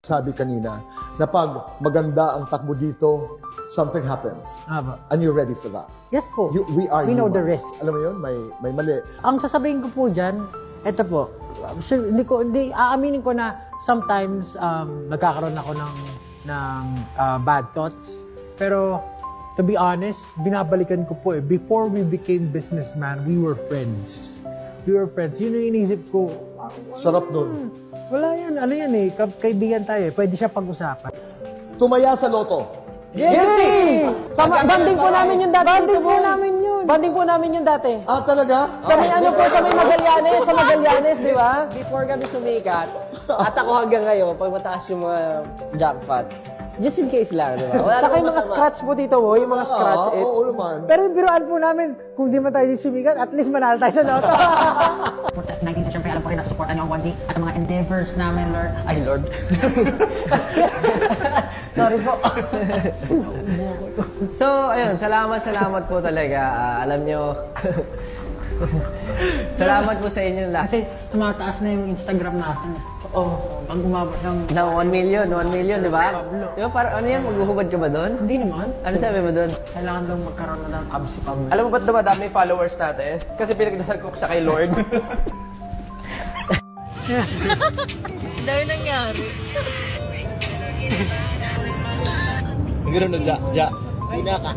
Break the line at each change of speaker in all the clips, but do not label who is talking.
Sabi kanina na pag maganda ang takbo dito, something happens. And you're ready for that.
Yes po.
We
know
humans.
the risks.
Alam mo yun, may mali.
Ang sasabihin ko po dyan, eto po, aaminin ko na sometimes nagkakaroon ako ng bad thoughts. Pero to be honest, binabalikan ko po before we became businessman, we were friends. We were friends. Yun yung iniisip ko.
Sarap nun.
Wala yan. Ano yan kaibigan tayo Pwede siya pag-usapan.
Tumaya sa loto.
Guilty! Banding po namin yun dati. Banding po namin yun dati.
Ah, talaga?
Sa may sa may Magallanes, di ba?
Before kami sumikat, at ako hanggang ngayon, pag mataas yung mga jackpot, just in case lang, di ba?
Tsaka yung mga scratch po dito, yung mga scratch.
Oo naman.
Pero yung biruan po namin, kung di man tayo sumikat, at least manalo tayo sa loto.
Sa 19, syempre alam ko rin nasusuportan niyo ang 1Z at ang mga endeavors namin, Lord. Ay, Lord.
Sorry po.
So, ayun, salamat po talaga. Alam nyo, salamat po sa inyo lahat.
Kasi tumataas na yung Instagram natin. Pag umabot ng
1 million, di ba? Di ba, parang ano yan, maghuhubad ka ba doon?
Hindi naman.
Ano sabi mo doon?
Kailangan daw magkaroon na ng abs si Pablo.
Alam mo ba't dumadami yung followers natin? Kasi pinagdasal ko siya kay Lord.
Dahil nangyari.
Ang gano'n na, ja. Pinaka.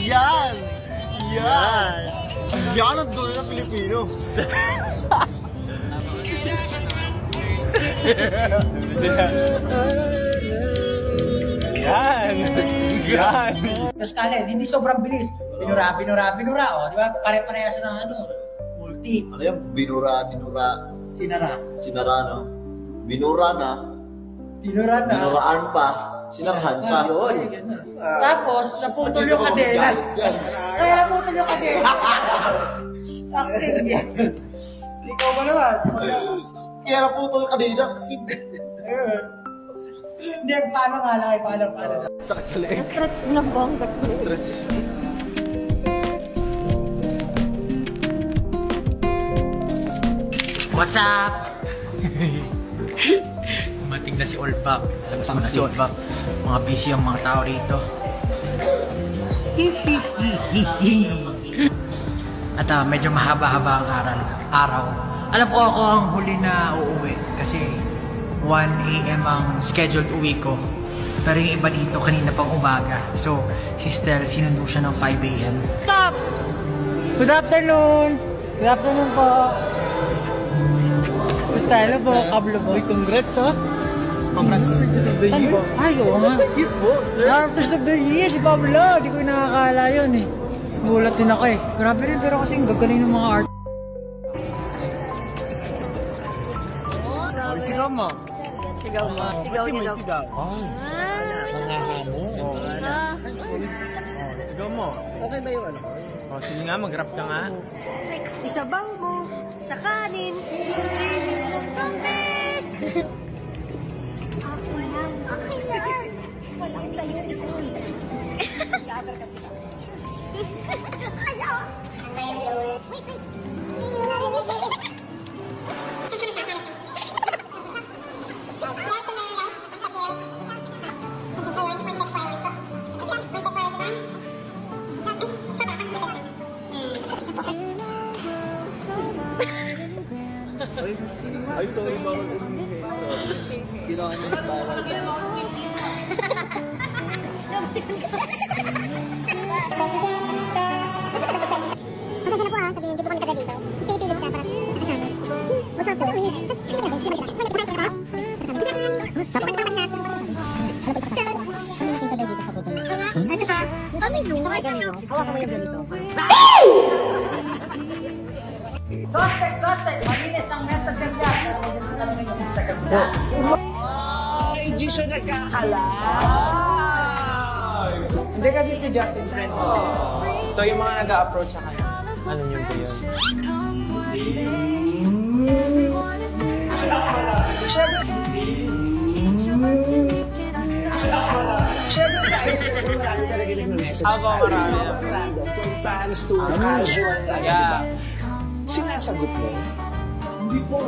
Yan! Yan! Yan ang dulo ng Pilipino. Yan! Yan!
Tapos Kalen, hindi sobrang bilis. Binura, oh. Di ba? Pare-parehas ng multi.
Ano yan? Binura.
Sinara.
Sinara, no? Binura na. Binuraan pa. Sinarhan pa.
Tapos, naputol yung kadena. Kaya naputol yung kadena. Acting yan. Ikaw ba naman?
Kaya naputol ka din kasi...
Hindi, paano nga lang? Paano?
Sakit sa leeg.
Stress na bongga.
Stress.
What's up? Dumating na si Olbak. Alam mo na si Olbak. Mga busy ang mga tao rito. At medyo mahaba-haba ang araw. Alam ko ako ang huli na uuwi kasi 1 AM ang scheduled uwi ko. Pero yung iba dito kanina pang umaga. So, si Stel sinundo siya ng 5 AM. Stop! Good afternoon! Good afternoon po. Basta, hello po, Pablo po.
Congrats, ha? Congrats of the year.
Ay, oo nga.
Year po, sir.
Artist of the year, si Pablo. Di ko nakakala yun eh. Gulat din ako eh. Grabe rin, pero kasi ang gagaling ng mga art.
Sigaw mo.
Sigaw mo.
Sigaw. Nangahamo. Sigaw mo.
Okay ba yung ano?
Sige nga, mag-rap ka nga.
Isabaw mo sa kanin. Ako yan. Wala sa'yo ito. Gagal ka sila. Ayaw. Wait.
Ay, sorry, bawal umihi. Ginawa niya bawal.
Pasensya na po sabihin, hindi po kami taga dito. Mas pinipilit siya para kasama.
Suspect! Malinis ang messenger niya.
Hindi siya nagkakala.
Hindi kasi si Justin friend.
So yung mga nag-a-approach sa kanya, ano yun po yun?
Siyempre sa
Marami talaga nag-message
Aba,
sa atin.
marami.
Sobrang random. From fans to casual.
Yeah.
Sinasagot mo? Hindi po.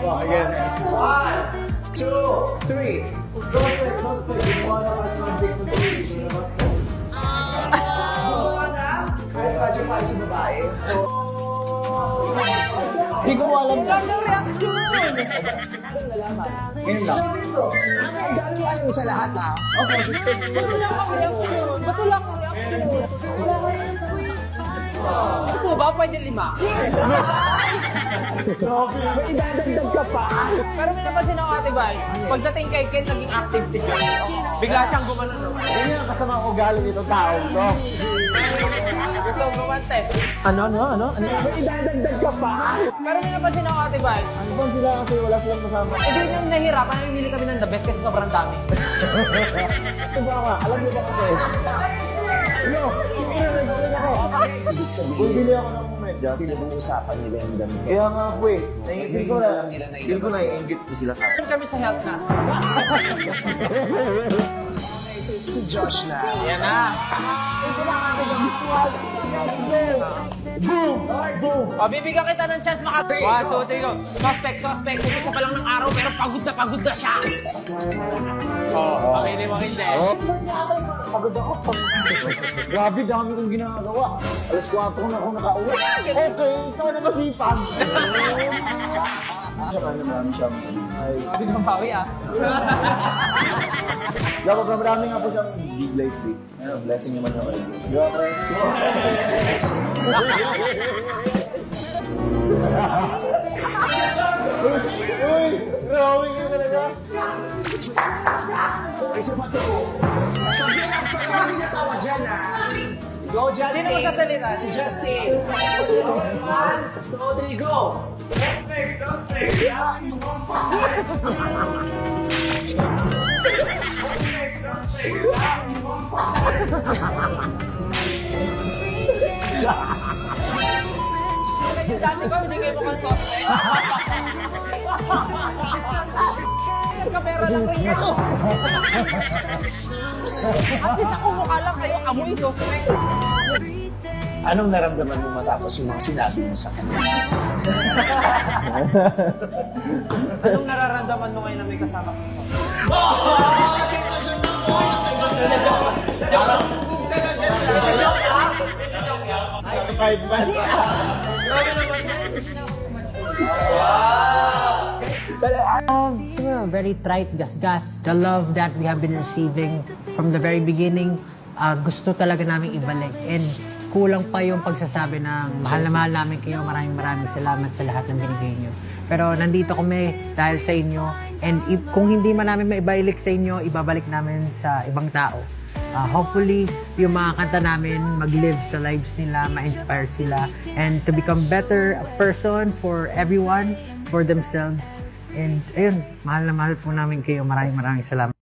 Again. 1, 2, 3.
Kaya medyo pala sa babae.
Di ko mo alam na.
Ganyan lang. Gano'n alam sa lahat ha? Okay.
Ba't wala akong reaction? Ano po ba? Pwede 5?
May idadagdag ka pa.
Pero may napansin ako, Ate Val, pagdating kay Ken, naging active si Ken. Bigla siyang gumanon.
Ganyan ang kasama ang ugali nitong tao to.
Gusto kong gumante.
Ano?
May idadagdag ka pa.
Pero may napansin ako, Ate Val,
Ano bang sila kasi wala silang kasama?
hindi yung nahihirapan, namimili kami ng the best kasi sobrang dami.
Ito ba nga? Alam niyo ba kasi? Ano? Kung bili ako ng medyas,
Pinag-uusapan nila yung damit.
kaya nga po eh. Feel ko na,
Alam nila na
feel ko na i-ingit ko sila sa akin.
Doon kami sa health na.
Si Josh na.
Yan na.
Boom!
O, bibigyan kita ng chance maka... 1, 2, 3, go. Suspect. Umisa pa lang ng araw, pero pagod na siya. Makinig mo hindi.
Pagod ako. Grabe, dami kong ginagawa. Alas 4 na ako nakauwi. Okay, ikaw na masipag. Marami siyang... Ay,
Hindi kang bawi ah.
marami nga po siyang big lately. Blessing naman naman. Di ba, pre? Uy! Grabe ka talaga.
Isa pa to. Pag natawa dyan ha. Go Justin.
Sino magsasalita?
Si Justin. 1, 2, 3, go.
Dati ba, hindi kayo mukhang suspect? Kamera lang rin ako. At least ako mukha lang kayo, amoy suspect.
Anong naramdaman mo matapos yung mga sinabi mo sa kanya?
Anong nararamdaman mo ngayon na may kasama ka sa
Very trite, gasgas. The love that we have been receiving from the very beginning, gusto talaga namin ibalik. And kulang pa yung pagsasabi ng mahal na mahal namin kayo. Maraming salamat sa lahat ng binigay nyo. Pero nandito kami dahil sa inyo. And kung hindi man namin maibalik sa inyo, ibabalik namin sa ibang tao. Hopefully, yung mga kanta namin mag-live sa lives nila, ma-inspire sila, and to become better person for everyone, for themselves. And ayun, mahal na mahal po namin kayo. Maraming salamat.